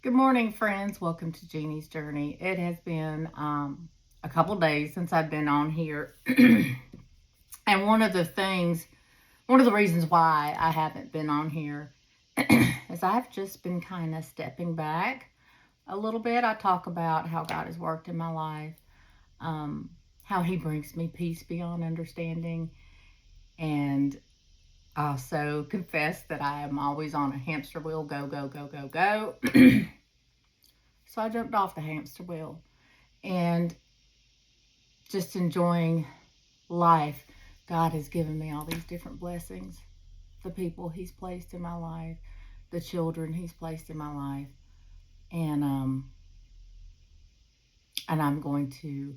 Good morning, friends. Welcome to Jeannie's Journey. It has been a couple days since I've been on here. And one of the reasons why I haven't been on here is I've just been kind of stepping back a little bit. I talk about how God has worked in my life, how He brings me peace beyond understanding, and also confess that I am always on a hamster wheel, go, go, go, go, go. So I jumped off the hamster wheel and just enjoying life. God has given me all these different blessings, the people He's placed in my life, the children He's placed in my life, and I'm going to,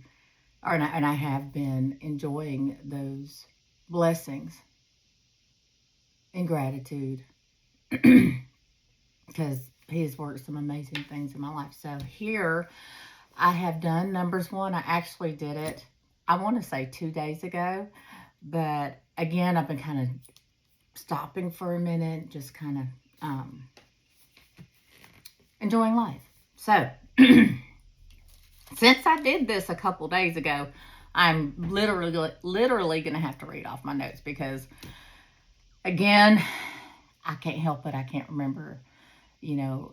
and I have been enjoying those blessings in gratitude because He has worked some amazing things in my life. So here I have done Numbers 1. I actually did it, I want to say 2 days ago. But again, I've been kind of stopping for a minute, just kind of enjoying life. So, since I did this a couple days ago, I'm literally going to have to read off my notes because, again, I can't help it. I can't remember,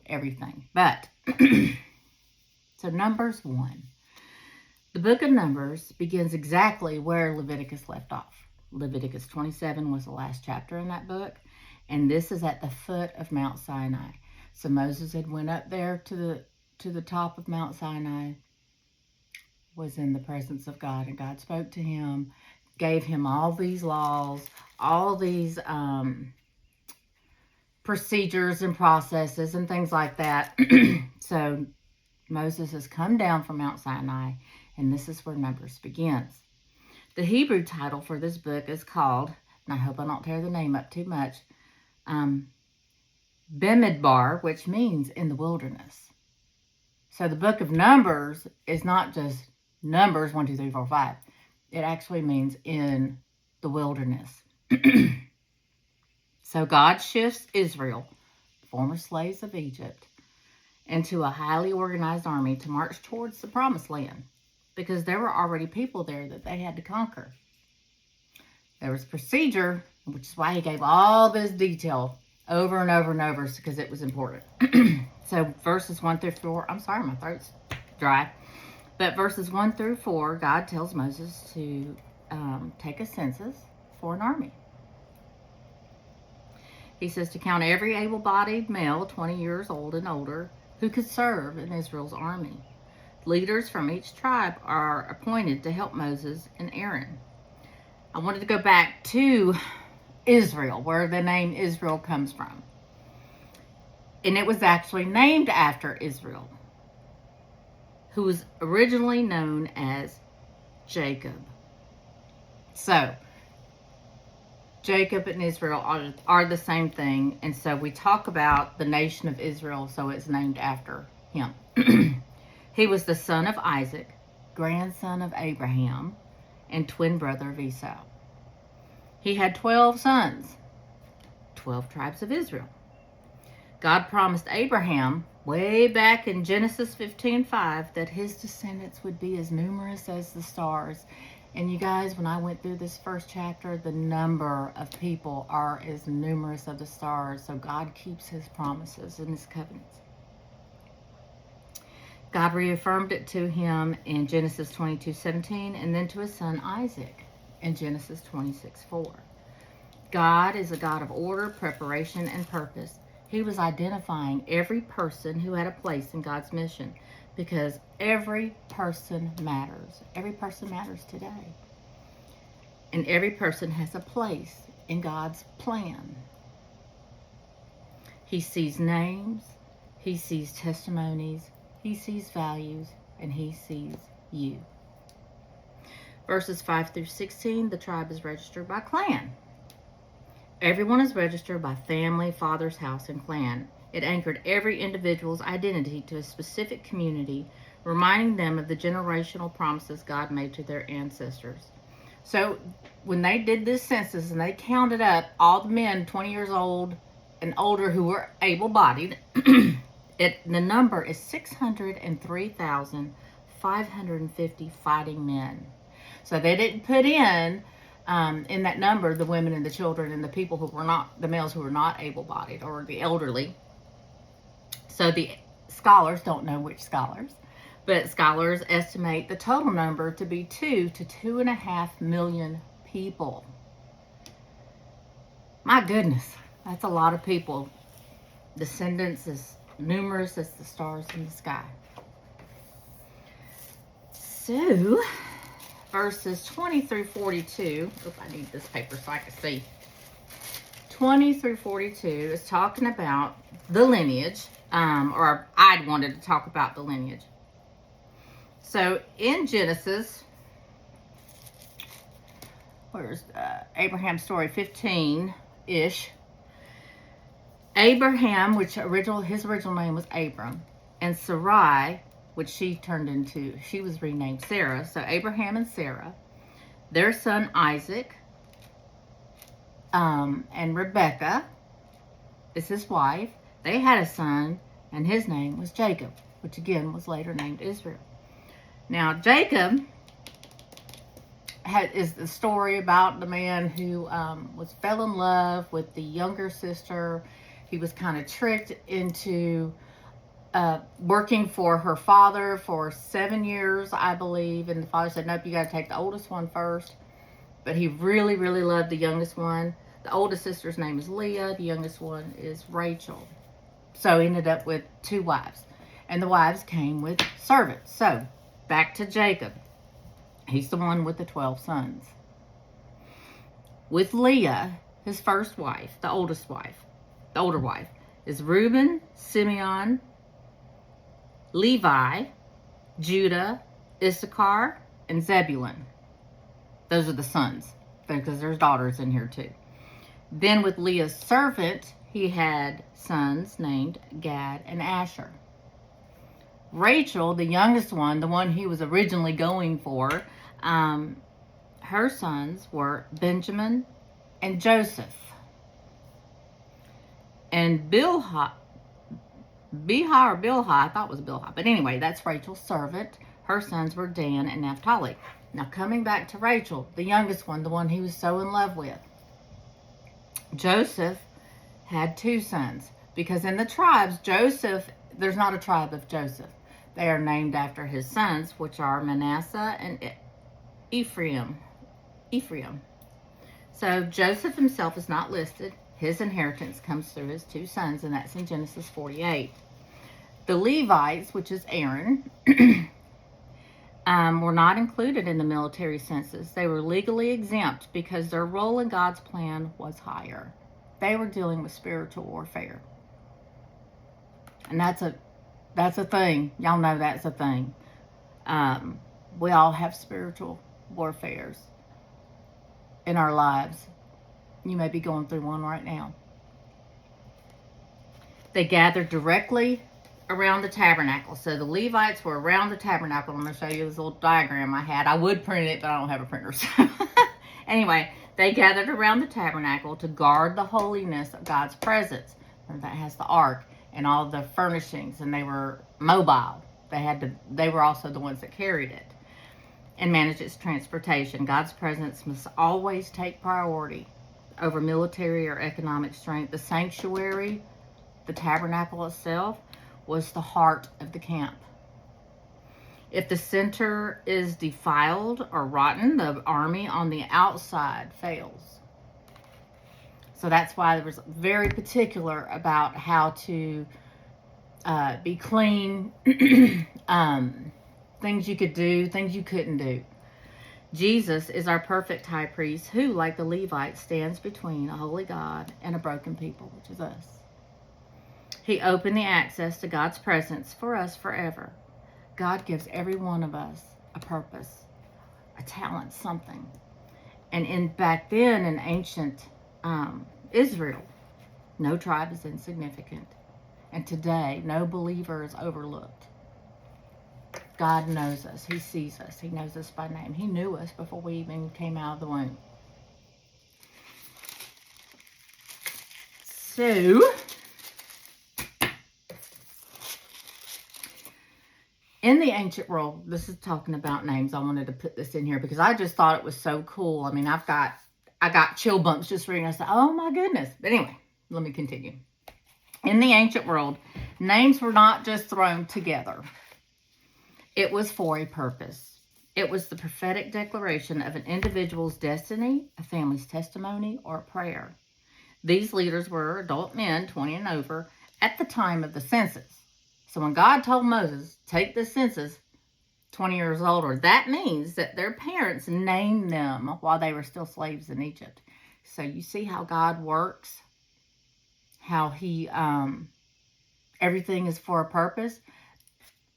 everything. But, so Numbers 1. The book of Numbers begins exactly where Leviticus left off. Leviticus 27 was the last chapter in that book, and this is at the foot of Mount Sinai. So Moses had went up there to the top of Mount Sinai, was in the presence of God, and God spoke to him, gave him all these laws, all these procedures and processes and things like that. So Moses has come down from Mount Sinai, and this is where Numbers begins. The Hebrew title for this book is called, and I hope I don't tear the name up too much, Bemidbar, which means in the wilderness. So the book of Numbers is not just Numbers 1, 2, 3, 4, 5. It actually means in the wilderness. So God shifts Israel, former slaves of Egypt, into a highly organized army to march towards the promised land, because there were already people there that they had to conquer. There was procedure, which is why he gave all this detail over and over and over, because it was important. So verses 1 through 4, I'm sorry, my throat's dry. But verses 1 through 4, God tells Moses to take a census for an army. He says to count every able-bodied male 20 years old and older who could serve in Israel's army. Leaders from each tribe are appointed to help Moses and Aaron. I wanted to go back to Israel, where the name Israel comes from. And it was actually named after Israel, who was originally known as Jacob. So, Jacob and Israel are the same thing. And so we talk about the nation of Israel, so it's named after him. He was the son of Isaac, grandson of Abraham, and twin brother of Esau. He had 12 sons, 12 tribes of Israel. God promised Abraham way back in Genesis 15:5 that his descendants would be as numerous as the stars. And you guys, when I went through this first chapter, the number of people are as numerous as the stars. So God keeps his promises and his covenants. God reaffirmed it to him in Genesis 22:17, and then to his son Isaac in Genesis 26:4. God is a God of order, preparation, and purpose. He was identifying every person who had a place in God's mission, because every person matters. Every person matters today. And every person has a place in God's plan. He sees names, he sees testimonies, he sees values, and he sees you. Verses 5 through 16, the tribe is registered by clan. Everyone is registered by family, father's house, and clan. It anchored every individual's identity to a specific community, reminding them of the generational promises God made to their ancestors. So when they did this census and they counted up all the men 20 years old and older who were able-bodied, The number is 603,550 fighting men. So they didn't put in that number the women and the children and the people who were not, the males who were not able-bodied or the elderly. So the scholars, don't know which scholars, but scholars estimate the total number to be 2 to 2.5 million people. My goodness, that's a lot of people. Descendants as numerous as the stars in the sky. So, verses 20 through 42. I need this paper so I can see. 20 through 42 is talking about the lineage, or I'd wanted to talk about the lineage. So, in Genesis, where's Abraham's story, 15-ish, Abraham, his original name was Abram, and Sarai, which she was renamed Sarah. So Abraham and Sarah, their son Isaac, and Rebekah is his wife. They had a son, and his name was Jacob, which again was later named Israel. Now Jacob is the story about the man who fell in love with the younger sister. He was kind of tricked into working for her father for 7 years, I believe. And the father said, nope, you got to take the oldest one first. But he really, really loved the youngest one. The oldest sister's name is Leah. The youngest one is Rachel. So he ended up with 2 wives. And the wives came with servants. So back to Jacob. He's the one with the 12 sons. With Leah, his first wife, the older wife, is Reuben, Simeon, Levi, Judah, Issachar, and Zebulun. Those are the sons, because there's daughters in here too. Then with Leah's servant, he had sons named Gad and Asher. Rachel, the youngest one, the one he was originally going for, her sons were Benjamin and Joseph. And Bilhah, I thought it was Bilhah, but anyway, that's Rachel's servant. Her sons were Dan and Naphtali. Now coming back to Rachel, the youngest one, the one he was so in love with. Joseph had 2 sons, because in the tribes, there's not a tribe of Joseph. They are named after his sons, which are Manasseh and Ephraim. So Joseph himself is not listed. His inheritance comes through his 2 sons, and that's in Genesis 48. The Levites, which is Aaron, were not included in the military census. They were legally exempt because their role in God's plan was higher. They were dealing with spiritual warfare. And that's a thing. Y'all know that's a thing. We all have spiritual warfares in our lives. You may be going through one right now. They gathered directly around the tabernacle. So the Levites were around the tabernacle. I'm going to show you this little diagram I had. I would print it, but I don't have a printer. So anyway, they gathered around the tabernacle to guard the holiness of God's presence. And that has the ark and all the furnishings, and they were mobile. They were also the ones that carried it and managed its transportation. God's presence must always take priority over military or economic strength. The sanctuary, the tabernacle itself, was the heart of the camp. If the center is defiled or rotten, the army on the outside fails. So that's why there was very particular about how to be clean, things you could do, things you couldn't do. Jesus is our perfect high priest who, like the Levites, stands between a holy God and a broken people, which is us. He opened the access to God's presence for us forever. God gives every one of us a purpose, a talent, something. And back then in ancient Israel, no tribe is insignificant. And today, no believer is overlooked. God knows us. He sees us. He knows us by name. He knew us before we even came out of the womb. So, In the ancient world, this is talking about names. I wanted to put this in here because I just thought it was so cool. I mean, I got chill bumps just reading. I said, oh my goodness. But anyway, let me continue. In the ancient world, names were not just thrown together. It was for a purpose. It was the prophetic declaration of an individual's destiny, a family's testimony, or a prayer. These leaders were adult men, 20 and over, at the time of the census. So when God told Moses, take the census, 20 years older, that means that their parents named them while they were still slaves in Egypt. So you see how God works, how he, everything is for a purpose.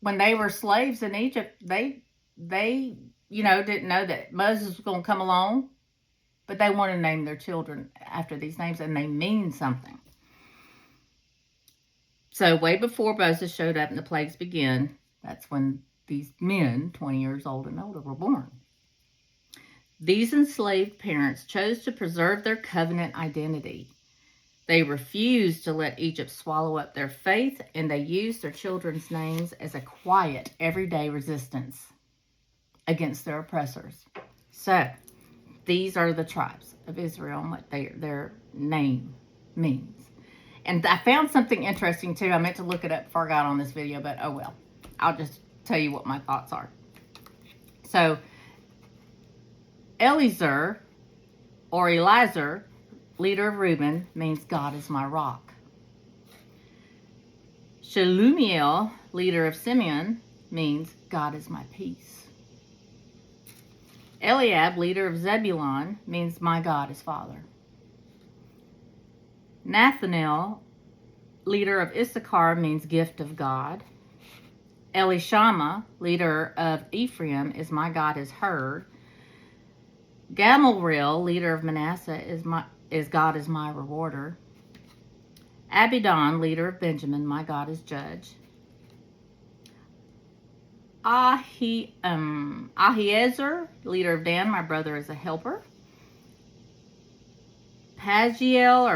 When they were slaves in Egypt, they didn't know that Moses was going to come along, but they wanted to name their children after these names, and they mean something. So way before Moses showed up and the plagues began, that's when these men, 20 years old and older, were born. These enslaved parents chose to preserve their covenant identity. They refused to let Egypt swallow up their faith, and they used their children's names as a quiet, everyday resistance against their oppressors. So, these are the tribes of Israel and what their name means. And I found something interesting too. I meant to look it up before I got on this video, but oh well. I'll just tell you what my thoughts are. So, Eliezer or Eliezer, leader of Reuben, means God is my rock. Shelumiel, leader of Simeon, means God is my peace. Eliab, leader of Zebulun, means my God is Father. Nathanael, leader of Issachar, means gift of God. Elishama, leader of Ephraim, is my God is heard. Gamaliel, leader of Manasseh, is God is my rewarder. Abidan, leader of Benjamin, my God is judge. Ahiezer, leader of Dan, my brother is a helper. Pagiel,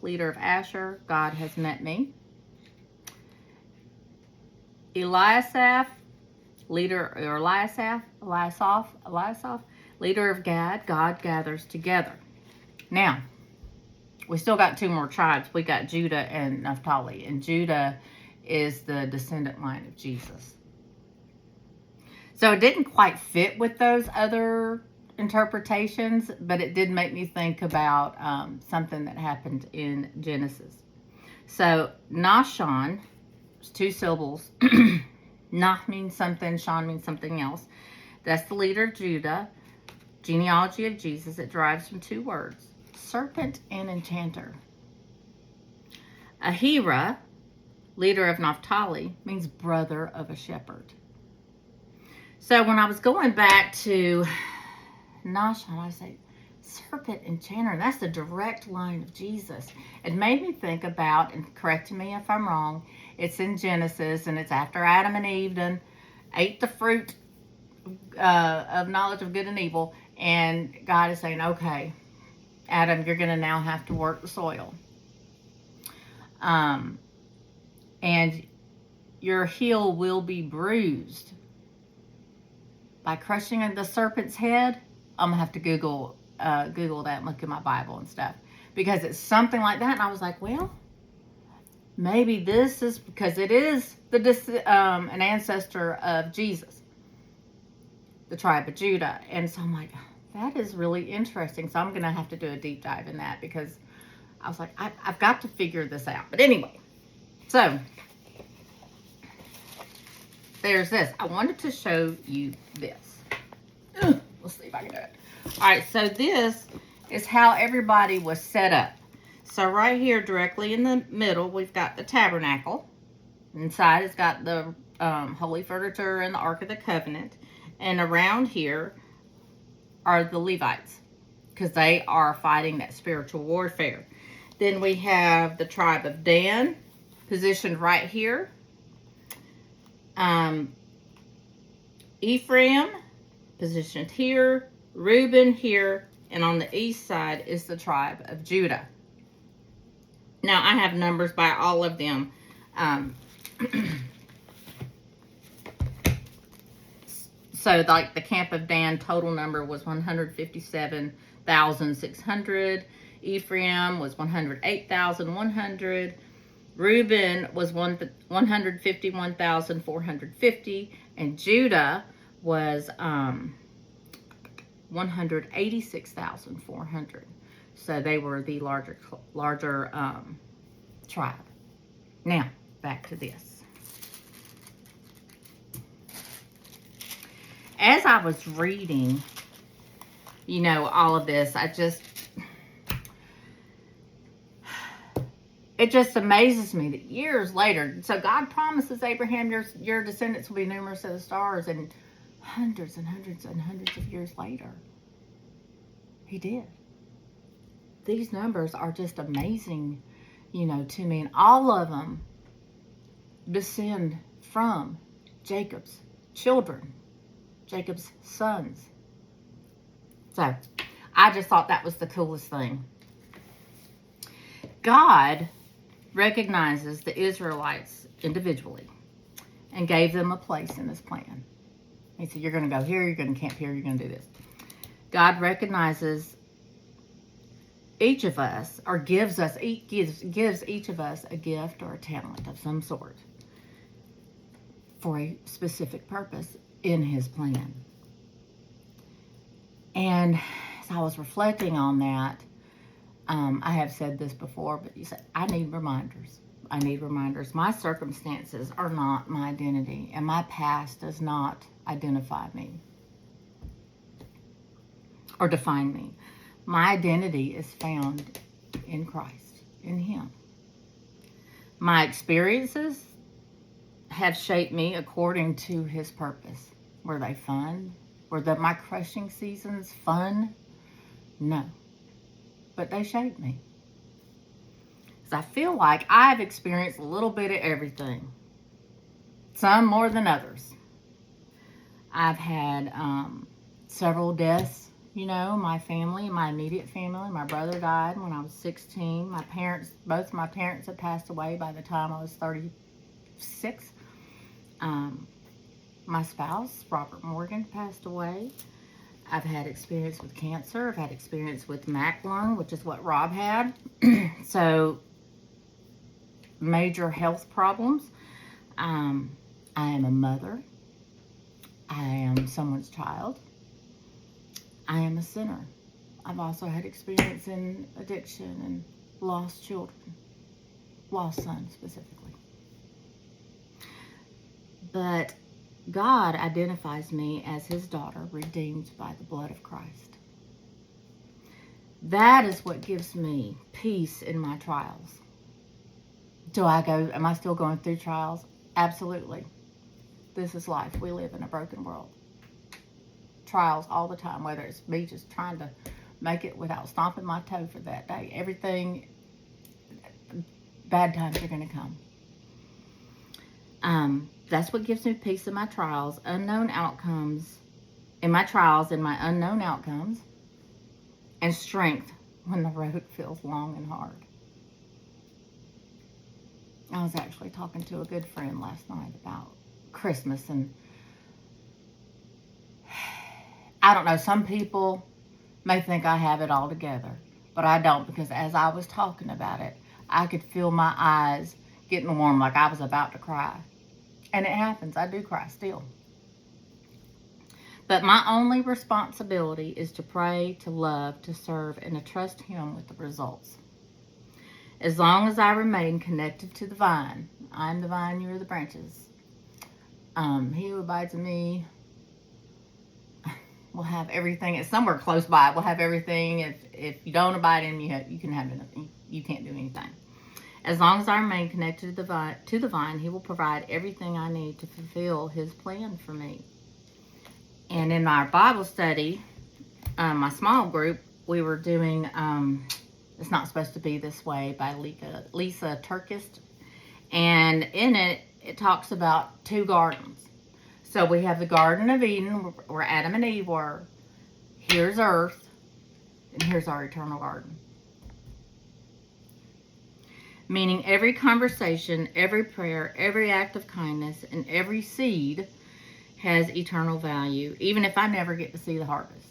leader of Asher, God has met me. Eliasaph, leader of Gad, God gathers together. Now, we still got two more tribes. We got Judah and Naphtali, and Judah is the descendant line of Jesus. So it didn't quite fit with those other interpretations, but it did make me think about something that happened in Genesis. So Nahshon, it's two syllables. Nah means something, Shon means something else. That's the leader of Judah. Genealogy of Jesus. It derives from two words, serpent and enchanter. Ahira, leader of Naphtali, means brother of a shepherd. So when I was going back to Nahshon, I say, serpent enchanter, that's the direct line of Jesus. It made me think about, and correct me if I'm wrong, it's in Genesis, and it's after Adam and Eve ate the fruit of knowledge of good and evil, and God is saying, okay, Adam, you're going to now have to work the soil. And your heel will be bruised. By crushing the serpent's head, I'm going to have to Google that and look in my Bible and stuff. Because it's something like that. And I was like, well, maybe this is because it is an ancestor of Jesus, the tribe of Judah. And so I'm like, that is really interesting. So I'm going to have to do a deep dive in that because I was like, I've got to figure this out. But anyway, so there's this. I wanted to show you this. Let's see if I can do it. All right, so this is how everybody was set up. So right here, directly in the middle, we've got the tabernacle. Inside, it's got the holy furniture and the Ark of the Covenant. And around here are the Levites, because they are fighting that spiritual warfare. Then we have the tribe of Dan, positioned right here. Ephraim, positioned here. Reuben here. And on the east side is the tribe of Judah. Now, I have numbers by all of them. So like the camp of Dan total number was 157,600. Ephraim was 108,100. Reuben was 151,450, and Judah was 186,400. So they were the larger tribe. Now back to this. As I was reading, all of this, it just amazes me that years later, so God promises Abraham, your descendants will be numerous as the stars, and hundreds and hundreds and hundreds of years later, he did. These numbers are just amazing, to me, and all of them descend from Jacob's children, Jacob's sons. So, I just thought that was the coolest thing. God recognizes the Israelites individually and gave them a place in his plan. He said, you're going to go here, you're going to camp here, you're going to do this. God recognizes each of us, or gives each of us a gift or a talent of some sort for a specific purpose in his plan. And as I was reflecting on that, I have said this before, but you said, I need reminders. I need reminders. My circumstances are not my identity, and my past does not identify me or define me. My identity is found in Christ, in him. My experiences have shaped me according to his purpose. Were they fun? Were my crushing seasons fun? No. But they shaped me. Because I feel like I've experienced a little bit of everything. Some more than others. I've had several deaths, my family, my immediate family. My brother died when I was 16. Both my parents had passed away by the time I was 36. My spouse, Robert Morgan, passed away. I've had experience with cancer. I've had experience with MAC lung, which is what Rob had. So, major health problems. I am a mother. I am someone's child. I am a sinner. I've also had experience in addiction and lost children. Lost sons, specifically. But God identifies me as his daughter, redeemed by the blood of Christ. That is what gives me peace in my trials. Am I still going through trials? Absolutely. This is life. We live in a broken world. Trials all the time, whether it's me just trying to make it without stomping my toe for that day. Everything, bad times are going to come. That's what gives me peace in my trials, unknown outcomes, in my trials, in my unknown outcomes, and strength when the road feels long and hard. I was actually talking to a good friend last night about Christmas, and I don't know, some people may think I have it all together, but I don't, because as I was talking about it, I could feel my eyes getting warm like I was about to cry. And it happens. I do cry still. But my only responsibility is to pray, to love, to serve, and to trust him with the results. As long as I remain connected to the vine, I'm the vine, you're the branches. He who abides in me will have everything. It's somewhere close by. We'll have everything. If you don't abide in me, you can have nothing. You can't do anything. As long as I remain connected to the vine, he will provide everything I need to fulfill his plan for me. And in our Bible study, my small group, we were doing It's Not Supposed to Be This Way by Lisa Turkist. And in it, it talks about two gardens. So we have the Garden of Eden, where Adam and Eve were. Here's earth, and here's our eternal garden. Meaning every conversation, every prayer, every act of kindness, and every seed has eternal value, even if I never get to see the harvest.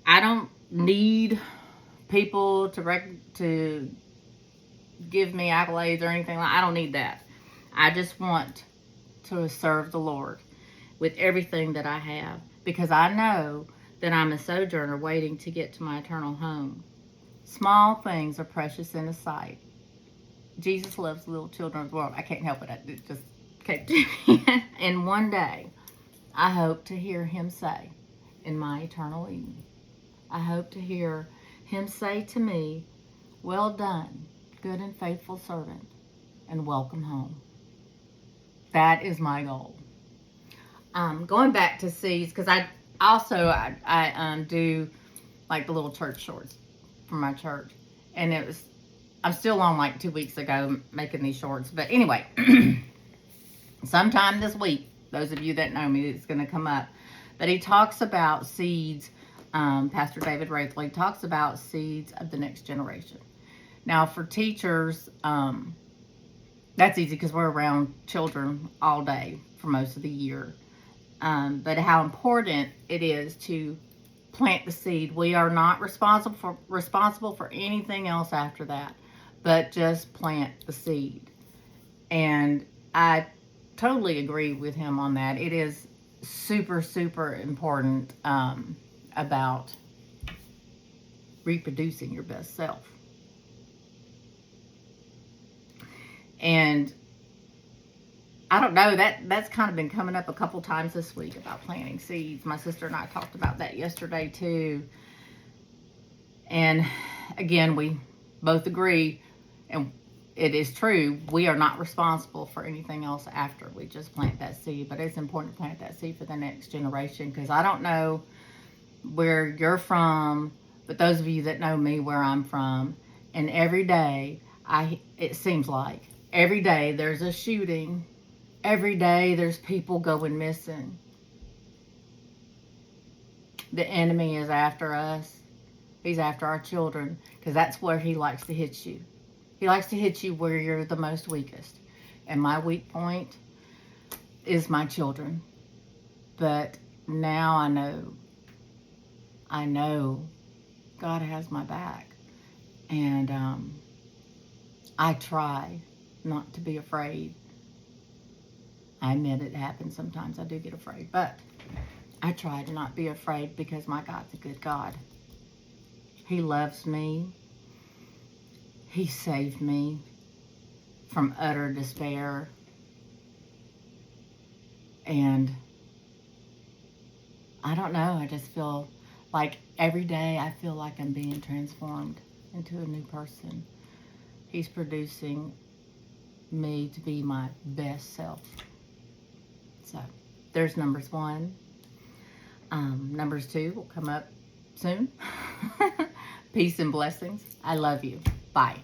I don't need people to give me accolades or anything like. I don't need that. I just want to serve the Lord with everything that I have, because I know that I'm a sojourner waiting to get to my eternal home. Small things are precious in His sight. Jesus loves little children of the world. I can't help it. It just came to me. And one day, I hope to hear Him say in my eternal Eden, I hope to hear Him say to me, well done, good and faithful servant, and welcome home. That is my goal. Going back to seeds, because I do like the little church shorts for my church, and I'm still on like 2 weeks ago making these shorts, but anyway, sometime this week, those of you that know me, it's going to come up, but he talks about seeds. Pastor David Wraithley talks about seeds of the next generation. Now, for teachers, that's easy because we're around children all day for most of the year. But how important it is to plant the seed. We are not responsible for anything else after that, but just plant the seed. And I totally agree with him on that. It is super, super important about reproducing your best self. And I don't know, that's kind of been coming up a couple times this week about planting seeds. My sister and I talked about that yesterday too. And again, we both agree, and it is true, we are not responsible for anything else after we just plant that seed. But it's important to plant that seed for the next generation, because I don't know where you're from, but those of you that know me, where I'm from, and every day, it seems like every day there's a shooting. Every day there's people going missing. The enemy is after us. He's after our children, because that's where he likes to hit you. He likes to hit you where you're the most weakest. And my weak point is my children. But now I know God has my back. And I try not to be afraid. I admit it happens sometimes. I do get afraid. But I try to not be afraid, because my God's a good God. He loves me. He saved me from utter despair. And I don't know. I just feel like every day I feel like I'm being transformed into a new person. He's producing me to be my best self. So there's numbers 1. Numbers 2 will come up soon. Peace and blessings. I love you. Bye.